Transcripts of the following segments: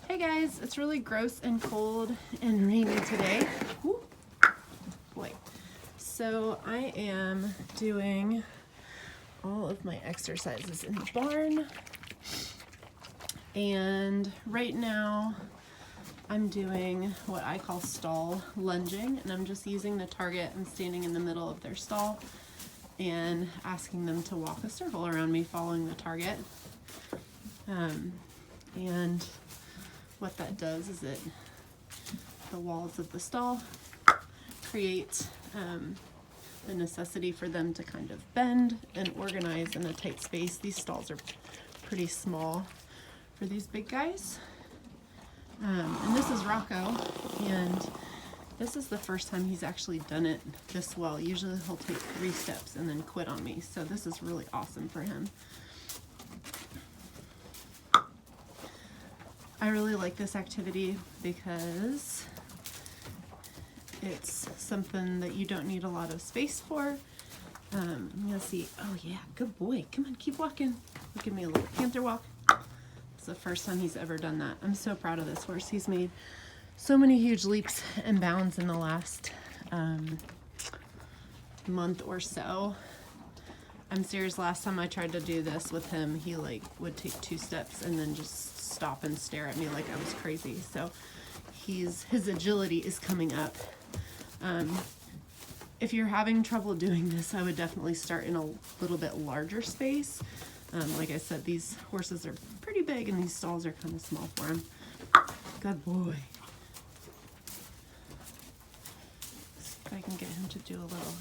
Hey guys, it's really gross and cold and rainy today. Ooh, boy. So I am doing all of my exercises in the barn. And right now I'm doing what I call stall lunging, and I'm just using the target and standing in the middle of their stall and asking them to walk a circle around me following the target. And what that does is the walls of the stall create the necessity for them to kind of bend and organize in a tight space. These stalls are pretty small for these big guys. And this is Rocco, and this is the first time he's actually done it this well. Usually he'll take 3 steps and then quit on me, so this is really awesome for him. I really like this activity because it's something that you don't need a lot of space for. I'm gonna see. Oh yeah, good boy. Come on, keep walking. Give me a little panther walk. It's the first time he's ever done that. I'm so proud of this horse. He's made so many huge leaps and bounds in the last month or so. I'm serious, last time I tried to do this with him, he would take 2 steps and then just stop and stare at me like I was crazy. So his agility is coming up. If you're having trouble doing this, I would definitely start in a little bit larger space. Like I said, these horses are pretty big and these stalls are kind of small for him. Good boy. See if I can get him to do a little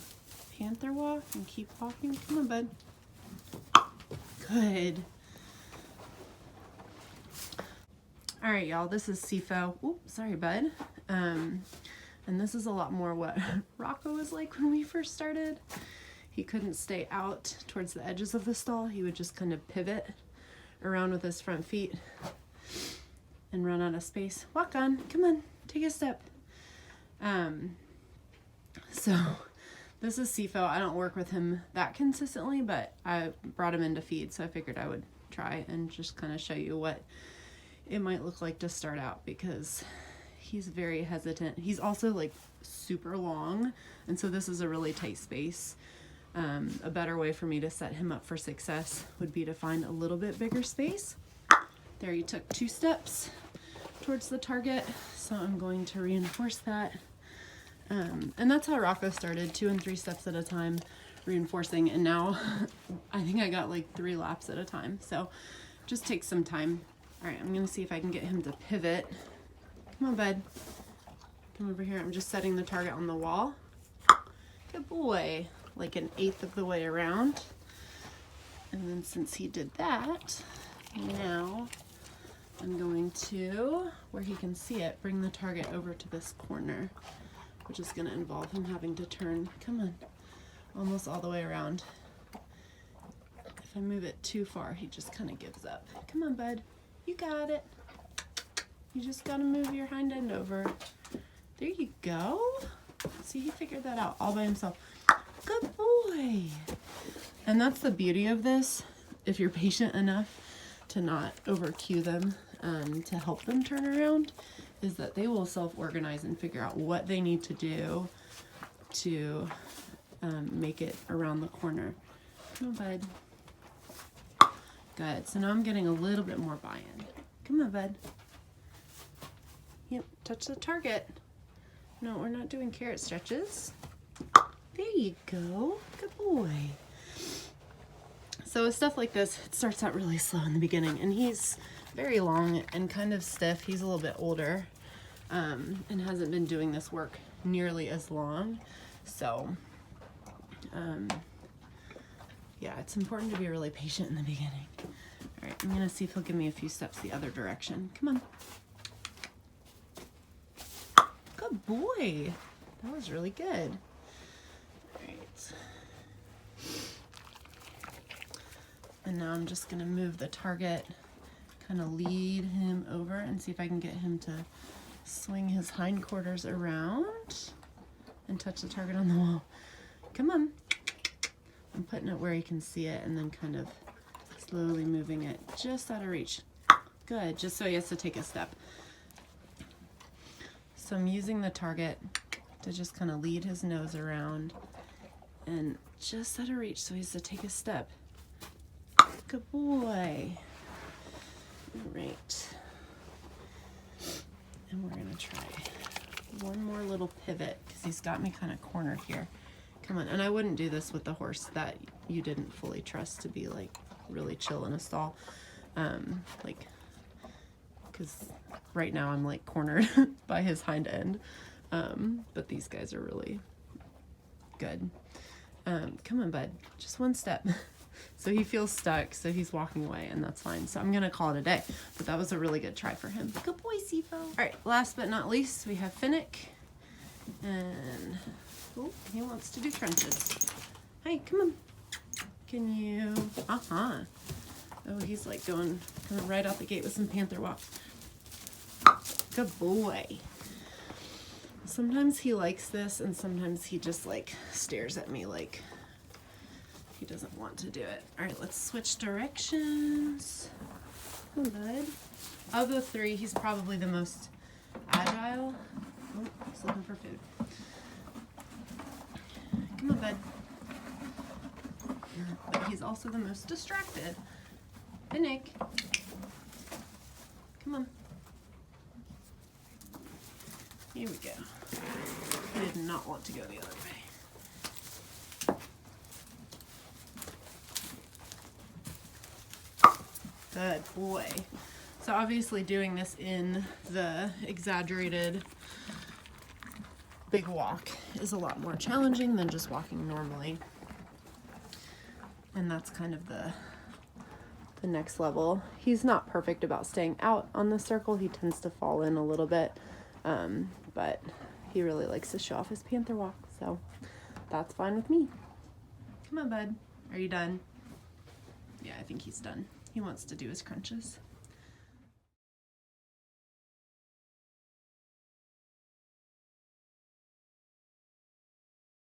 panther walk and keep walking. Come on, bud. Good. All right, y'all, this is Sifo. Oops, sorry, bud. And this is a lot more what Rocco was like when we first started. He couldn't stay out towards the edges of the stall. He would just kind of pivot around with his front feet and run out of space. Walk on, come on, take a step. So this is Sifo. I don't work with him that consistently, but I brought him in to feed, so I figured I would try and just kind of show you what it might look like to start out, because he's very hesitant. He's also super long, and so this is a really tight space. A better way for me to set him up for success would be to find a little bit bigger space. There, he took 2 steps towards the target, so I'm going to reinforce that. And that's how Rocco started, 2 and 3 steps at a time, reinforcing, and now I think I got 3 laps at a time, so just takes some time. All right, I'm gonna see if I can get him to pivot. Come on, bud. Come over here. I'm just setting the target on the wall. Good boy. Like 1/8 of the way around. And then since he did that, now I'm going to, where he can see it, bring the target over to this corner, which is gonna involve him having to turn, come on, almost all the way around. If I move it too far, he just kind of gives up. Come on, bud. You got it. You just gotta move your hind end over. There you go. See, he figured that out all by himself. Good boy. And that's the beauty of this, if you're patient enough to not over cue them to help them turn around, is that they will self-organize and figure out what they need to do to make it around the corner. Come on, bud. Good. So now I'm getting a little bit more buy-in. Come on, bud. Yep, touch the target. No, we're not doing carrot stretches. There you go. Good boy. So with stuff like this, it starts out really slow in the beginning, and he's very long and kind of stiff. He's a little bit older and hasn't been doing this work nearly as long. So, yeah, it's important to be really patient in the beginning. All right, I'm gonna see if he'll give me a few steps the other direction. Come on. Good boy. That was really good. All right. And now I'm just gonna move the target, kind of lead him over and see if I can get him to swing his hindquarters around and touch the target on the wall. Come on. I'm putting it where he can see it and then kind of slowly moving it just out of reach. Good, just so he has to take a step. So I'm using the target to just kind of lead his nose around and just out of reach so he has to take a step. Good boy. All right. And we're gonna try one more little pivot because he's got me kind of cornered here. Come on, and I wouldn't do this with the horse that you didn't fully trust to be like really chill in a stall. Like, because right now I'm like cornered by his hind end. But these guys are really good. Come on, bud, just one step. So he feels stuck, so he's walking away, and that's fine. So I'm gonna call it a day, but that was a really good try for him. Good boy, Sifo. All right, last but not least, we have Finnick, and oh, he wants to do crunches. Hey, come on. Can you? Oh, he's like going right out the gate with some panther walks. Good boy. Sometimes he likes this, and sometimes he just like stares at me like he doesn't want to do it. All right, let's switch directions. Come on, bud. Of the three, he's probably the most agile. Oh, he's looking for food. Come on, bud. But he's also the most distracted. Finnick. Come on. Here we go. He did not want to go the other way. Good boy. So obviously doing this in the exaggerated big walk is a lot more challenging than just walking normally. And that's kind of the next level. He's not perfect about staying out on the circle. He tends to fall in a little bit, but he really likes to show off his panther walk, so that's fine with me. Come on, bud. Are you done? Yeah, I think he's done. He wants to do his crunches.